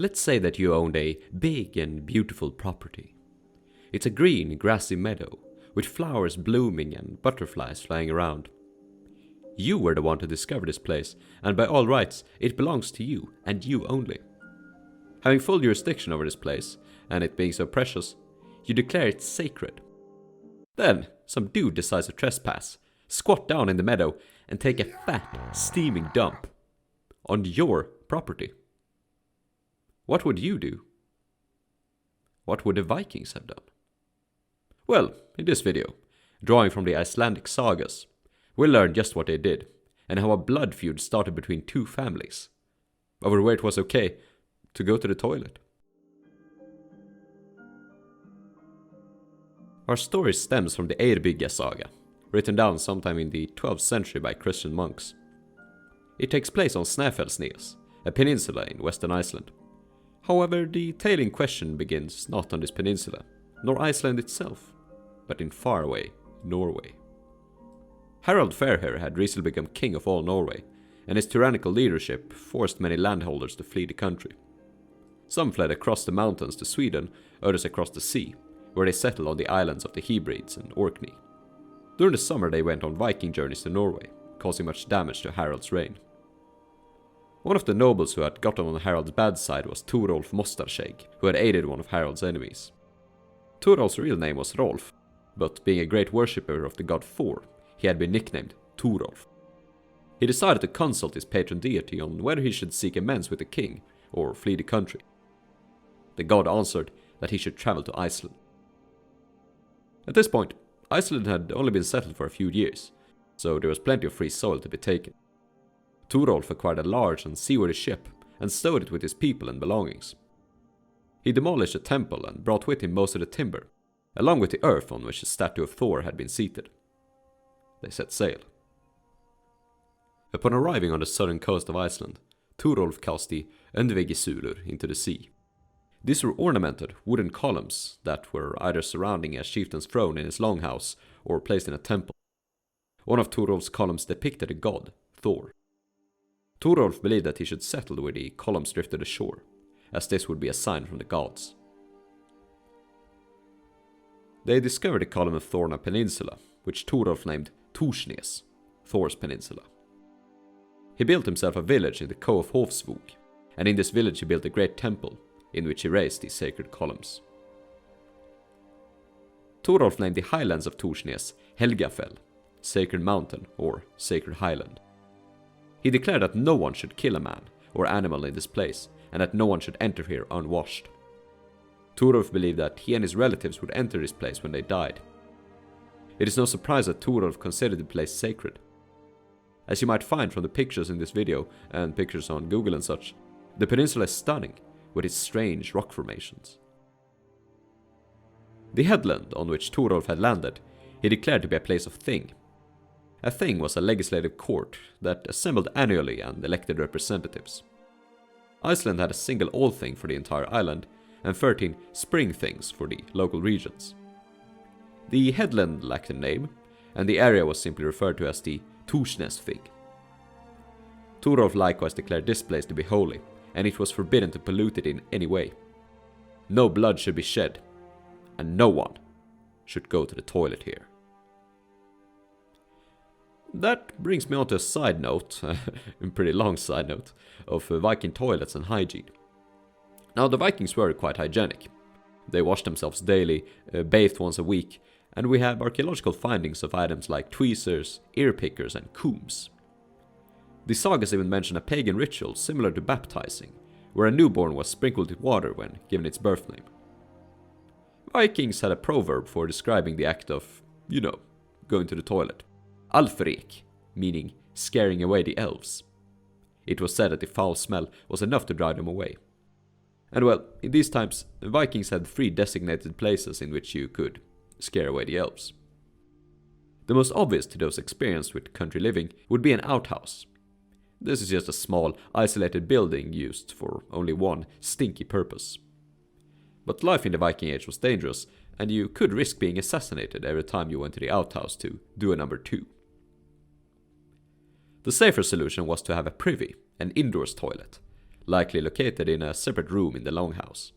Let's say that you owned a big and beautiful property. It's a green, grassy meadow, with flowers blooming and butterflies flying around. You were the one to discover this place, and by all rights, it belongs to you, and you only. Having full jurisdiction over this place, and it being so precious, you declare it sacred. Then, some dude decides to trespass, squat down in the meadow, and take a fat, steaming dump on your property. What would you do? What would the Vikings have done? Well, in this video, drawing from the Icelandic Sagas, we'll learn just what they did, and how a blood feud started between two families, over where it was okay to go to the toilet. Our story stems from the Eyrbyggja Saga, written down sometime in the 12th century by Christian monks. It takes place on Snæfellsnes, a peninsula in western Iceland. However, the tale in question begins not on this peninsula, nor Iceland itself, but in faraway Norway. Harald Fairhair had recently become king of all Norway, and his tyrannical leadership forced many landholders to flee the country. Some fled across the mountains to Sweden, others across the sea, where they settled on the islands of the Hebrides and Orkney. During the summer they went on Viking journeys to Norway, causing much damage to Harald's reign. One of the nobles who had gotten on Harald's bad side was Thorolf Mostarsegg, who had aided one of Harald's enemies. Thorolf's real name was Rolf, but being a great worshipper of the god Thor, he had been nicknamed Thorolf. He decided to consult his patron deity on whether he should seek amends with the king or flee the country. The god answered that he should travel to Iceland. At this point, Iceland had only been settled for a few years, so there was plenty of free soil to be taken. Thorolf acquired a large and seaworthy ship and stowed it with his people and belongings. He demolished a temple and brought with him most of the timber, along with the earth on which the statue of Thor had been seated. They set sail. Upon arriving on the southern coast of Iceland, Thorolf cast the Eyrbyggja into the sea. These were ornamented wooden columns that were either surrounding a chieftain's throne in his longhouse or placed in a temple. One of Thorolf's columns depicted a god, Thor. Thorolf believed that he should settle where the columns drifted ashore, as this would be a sign from the gods. They discovered the column of Thor on a peninsula, which Thorolf named Torsnes, Thor's peninsula. He built himself a village in the Cove of Hofsvog, and in this village he built a great temple, in which he raised these sacred columns. Thorolf named the highlands of Torsnes Helgafell, Sacred Mountain or Sacred Highland. He declared that no one should kill a man or animal in this place, and that no one should enter here unwashed. Thorolf believed that he and his relatives would enter this place when they died. It is no surprise that Thorolf considered the place sacred. As you might find from the pictures in this video and pictures on Google and such, the peninsula is stunning with its strange rock formations. The headland on which Thorolf had landed, he declared to be a place of Thing. A Thing was a legislative court that assembled annually and elected representatives. Iceland had a single All-Thing for the entire island, and 13 Spring Things for the local regions. The headland lacked a name, and the area was simply referred to as the Torsnes Thing. Thorolf likewise declared this place to be holy, and it was forbidden to pollute it in any way. No blood should be shed, and no one should go to the toilet here. That brings me on to a side note, a pretty long side note, of Viking toilets and hygiene. Now, the Vikings were quite hygienic. They washed themselves daily, bathed once a week, and we have archaeological findings of items like tweezers, ear pickers, and combs. The sagas even mention a pagan ritual similar to baptizing, where a newborn was sprinkled with water when given its birth name. Vikings had a proverb for describing the act of, going to the toilet. Alfrek, meaning scaring away the elves. It was said that the foul smell was enough to drive them away. And well, in these times, Vikings had 3 designated places in which you could scare away the elves. The most obvious to those experienced with country living would be an outhouse. This is just a small, isolated building used for only one stinky purpose. But life in the Viking Age was dangerous, and you could risk being assassinated every time you went to the outhouse to do a number 2. The safer solution was to have a privy, an indoors toilet, likely located in a separate room in the longhouse.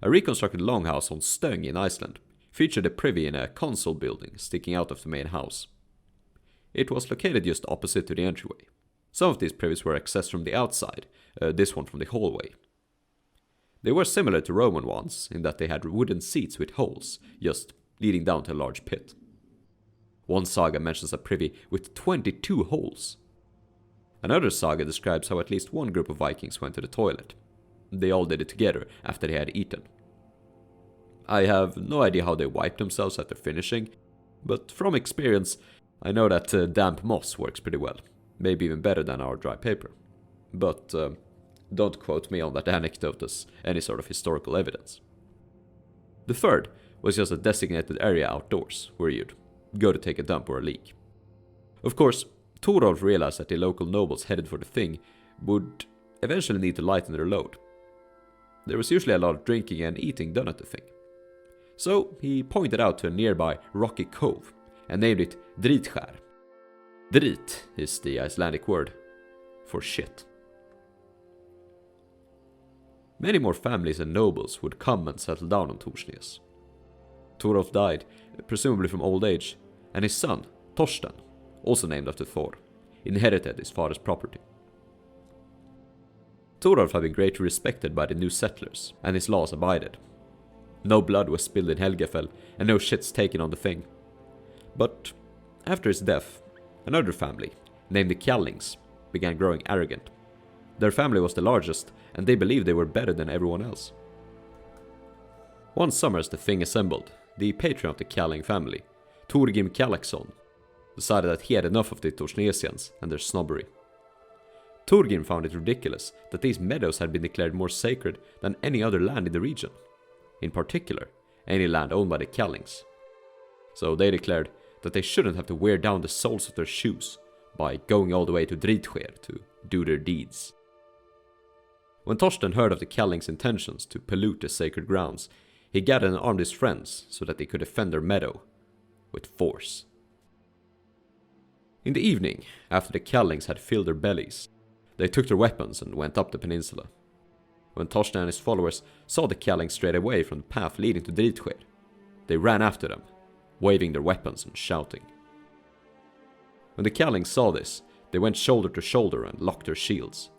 A reconstructed longhouse on Stöng in Iceland featured a privy in a console building sticking out of the main house. It was located just opposite to the entryway. Some of these privies were accessed from the outside, this one from the hallway. They were similar to Roman ones in that they had wooden seats with holes, just leading down to a large pit. One saga mentions a privy with 22 holes. Another saga describes how at least one group of Vikings went to the toilet. They all did it together after they had eaten. I have no idea how they wiped themselves after finishing, but from experience, I know that damp moss works pretty well, maybe even better than our dry paper. But don't quote me on that anecdote as any sort of historical evidence. The third was just a designated area outdoors, where you'd go to take a dump or a leak. Of course, Thorolf realized that the local nobles headed for the thing would eventually need to lighten their load. There was usually a lot of drinking and eating done at the thing. So he pointed out to a nearby rocky cove and named it Dritskär. Drit is the Icelandic word for shit. Many more families and nobles would come and settle down on Torsnes. Thorolf died, presumably from old age, and his son, Thorsten, also named after Thor, inherited his father's property. Thorolf had been greatly respected by the new settlers, and his laws abided. No blood was spilled in Helgafell, and no shits taken on the thing. But after his death, another family, named the Kjallings, began growing arrogant. Their family was the largest, and they believed they were better than everyone else. One summer as the thing assembled, the patron of the Kjalling family, Thorgrim Kjallaksson, decided that he had enough of the Torsnesians and their snobbery. Thorgrim found it ridiculous that these meadows had been declared more sacred than any other land in the region, in particular, any land owned by the Kjallings. So they declared that they shouldn't have to wear down the soles of their shoes by going all the way to Dritskär to do their deeds. When Thorsten heard of the Kjallings' intentions to pollute the sacred grounds, he gathered and armed his friends so that they could defend their meadow with force. In the evening, after the Kjallings had filled their bellies, they took their weapons and went up the peninsula. When Thorsten and his followers saw the Kjallings straight away from the path leading to Dritskär, they ran after them, waving their weapons and shouting. When the Kjallings saw this, they went shoulder to shoulder and locked their shields.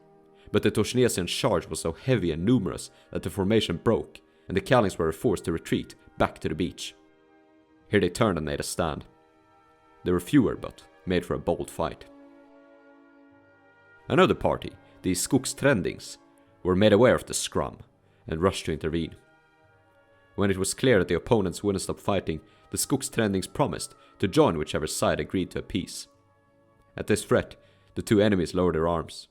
But the Torsnesian charge was so heavy and numerous that the formation broke, and the Kjallings were forced to retreat back to the beach. Here they turned and made a stand. They were fewer, but made for a bold fight. Another party, the Skogstrendings, were made aware of the scrum and rushed to intervene. When it was clear that the opponents wouldn't stop fighting, the Skogstrendings promised to join whichever side agreed to a peace. At this threat, the two enemies lowered their arms.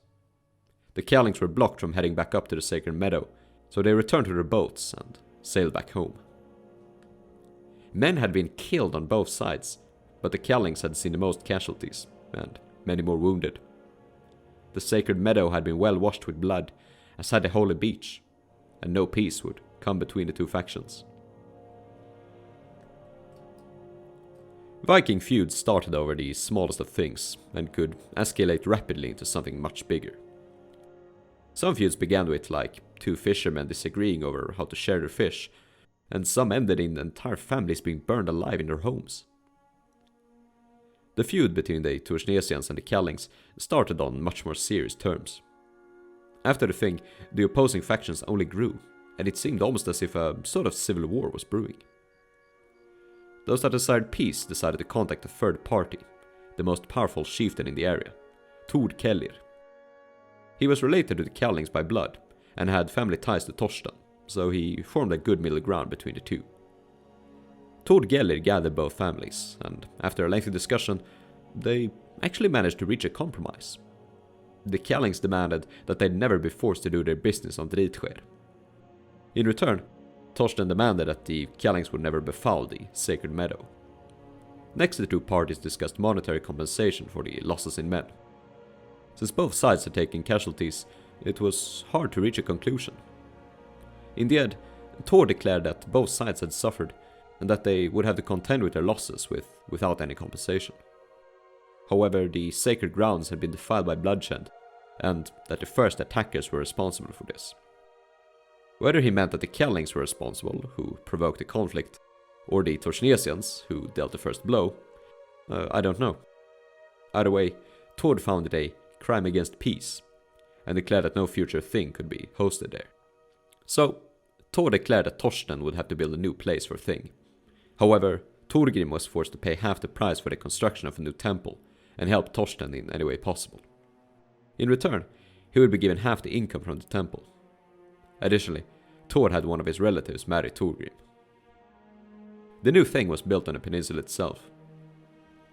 The Kjallings were blocked from heading back up to the sacred meadow, so they returned to their boats and sailed back home. Men had been killed on both sides, but the Kjallings had seen the most casualties, and many more wounded. The sacred meadow had been well washed with blood, as had the holy beach, and no peace would come between the two factions. Viking feuds started over the smallest of things, and could escalate rapidly into something much bigger. Some feuds began with, like, two fishermen disagreeing over how to share their fish, and some ended in entire families being burned alive in their homes. The feud between the Torsnesians and the Kjallings started on much more serious terms. After the thing, the opposing factions only grew, and it seemed almost as if a sort of civil war was brewing. Those that desired peace decided to contact a third party, the most powerful chieftain in the area, Thord Kellir. He was related to the Kjallings by blood, and had family ties to Thorsten, so he formed a good middle ground between the two. Thord Kellir gathered both families, and after a lengthy discussion, they actually managed to reach a compromise. The Kjallings demanded that they'd never be forced to do their business on Dritskär. In return, Thorsten demanded that the Kjallings would never befoul the sacred meadow. Next, the two parties discussed monetary compensation for the losses in men. Since both sides had taken casualties, it was hard to reach a conclusion. In the end, Thor declared that both sides had suffered, and that they would have to contend with their losses without any compensation. However, the sacred grounds had been defiled by bloodshed, and that the first attackers were responsible for this. Whether he meant that the Kellings were responsible, who provoked the conflict, or the Tornesians, who dealt the first blow, I don't know. Either way, Tord found it a crime against peace, and declared that no future thing could be hosted there. So, Tord declared that Torsten would have to build a new place for Thing. However, Thorgrim was forced to pay half the price for the construction of a new temple, and help Torsten in any way possible. In return, he would be given half the income from the temple. Additionally, Tord had one of his relatives marry Thorgrim. The new Thing was built on the peninsula itself.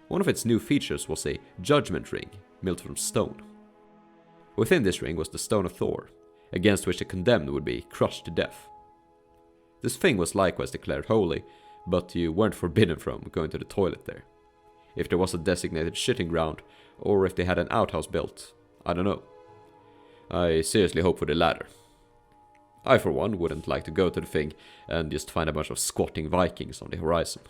One of its new features was a judgment ring, built from stone. Within this ring was the Stone of Thor, against which the condemned would be crushed to death. This Thing was likewise declared holy, but you weren't forbidden from going to the toilet there. If there was a designated shitting ground, or if they had an outhouse built, I don't know. I seriously hope for the latter. I for one wouldn't like to go to the Thing and just find a bunch of squatting Vikings on the horizon.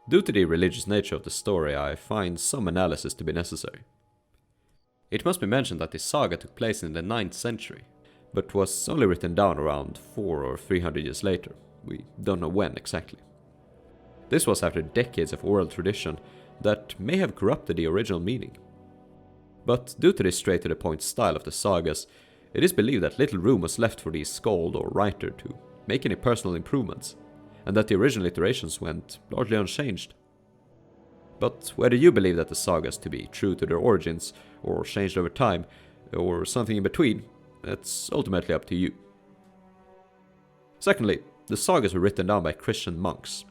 Due to the religious nature of the story, I find some analysis to be necessary. It must be mentioned that the saga took place in the 9th century, but was only written down around 400 or 300 years later. We don't know when exactly. This was after decades of oral tradition that may have corrupted the original meaning. But due to the straight-to-the-point style of the sagas, it is believed that little room was left for the skald or writer to make any personal improvements, and that the original iterations went largely unchanged. But whether you believe that the sagas to be true to their origins, or changed over time, or something in between, it's ultimately up to you. Secondly, the sagas were written down by Christian monks.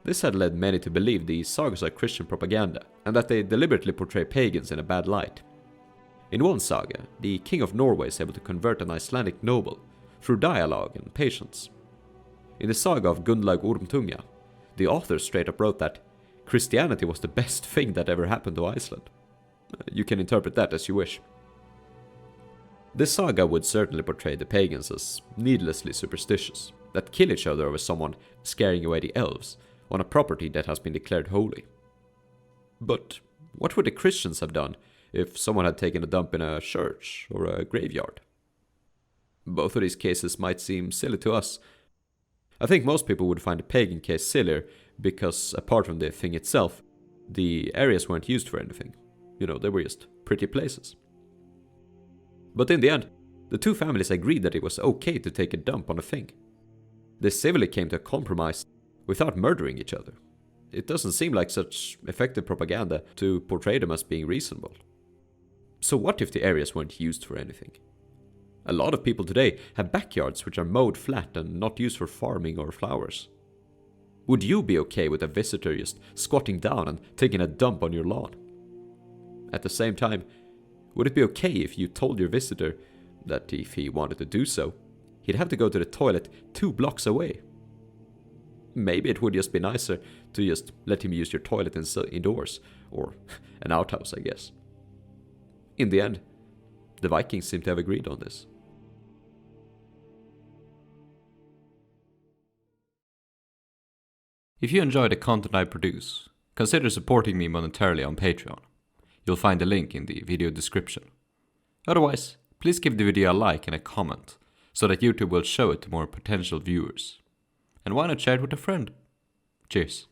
This had led many to believe the sagas are Christian propaganda, and that they deliberately portray pagans in a bad light. In one saga, the king of Norway is able to convert an Icelandic noble through dialogue and patience. In the saga of Gundlaug Ormtunga, the author straight up wrote that Christianity was the best thing that ever happened to Iceland. You can interpret that as you wish. This saga would certainly portray the pagans as needlessly superstitious, that kill each other over someone scaring away the elves on a property that has been declared holy. But what would the Christians have done if someone had taken a dump in a church or a graveyard? Both of these cases might seem silly to us. I think most people would find the pagan case sillier because, apart from the thing itself, the areas weren't used for anything. They were just pretty places. But in the end, the two families agreed that it was okay to take a dump on a thing. They civilly came to a compromise without murdering each other. It doesn't seem like such effective propaganda to portray them as being reasonable. So what if the areas weren't used for anything? A lot of people today have backyards which are mowed flat and not used for farming or flowers. Would you be okay with a visitor just squatting down and taking a dump on your lawn? At the same time, would it be okay if you told your visitor that if he wanted to do so, he'd have to go to the toilet 2 blocks away? Maybe it would just be nicer to just let him use your toilet indoors, or an outhouse, I guess. In the end, the Vikings seem to have agreed on this. If you enjoy the content I produce, consider supporting me monetarily on Patreon. You'll find the link in the video description. Otherwise, please give the video a like and a comment, so that YouTube will show it to more potential viewers. And why not share it with a friend? Cheers.